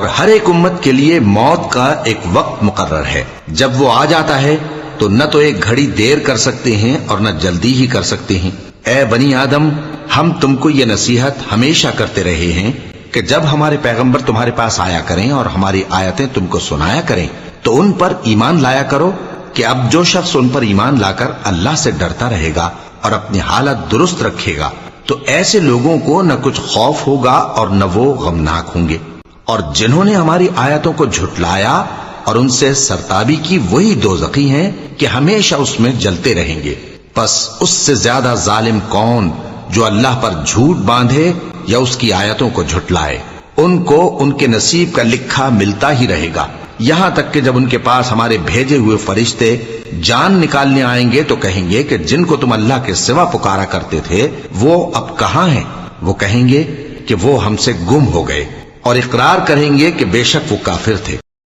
اور ہر ایک امت کے لیے موت کا ایک وقت مقرر ہے، جب وہ آ جاتا ہے تو نہ تو ایک گھڑی دیر کر سکتے ہیں اور نہ جلدی ہی کر سکتے ہیں۔ اے بنی آدم، ہم تم کو یہ نصیحت ہمیشہ کرتے رہے ہیں کہ جب ہمارے پیغمبر تمہارے پاس آیا کریں اور ہماری آیتیں تم کو سنایا کریں تو ان پر ایمان لایا کرو کہ اب جو شخص ان پر ایمان لا کر اللہ سے ڈرتا رہے گا اور اپنی حالت درست رکھے گا تو ایسے لوگوں کو نہ کچھ خوف ہوگا اور نہ وہ غمناک ہوں گے، اور جنہوں نے ہماری آیتوں کو جھٹلایا اور ان سے سرتابی کی وہی دوزخی ہیں کہ ہمیشہ اس میں جلتے رہیں گے۔ پس اس سے زیادہ ظالم کون جو اللہ پر جھوٹ باندھے یا اس کی آیتوں کو جھٹلائے؟ ان کو ان کے نصیب کا لکھا ملتا ہی رہے گا، یہاں تک کہ جب ان کے پاس ہمارے بھیجے ہوئے فرشتے جان نکالنے آئیں گے تو کہیں گے کہ جن کو تم اللہ کے سوا پکارا کرتے تھے وہ اب کہاں ہیں؟ وہ کہیں گے کہ وہ ہم سے گم ہو گئے، اور اقرار کریں گے کہ بے شک وہ کافر تھے۔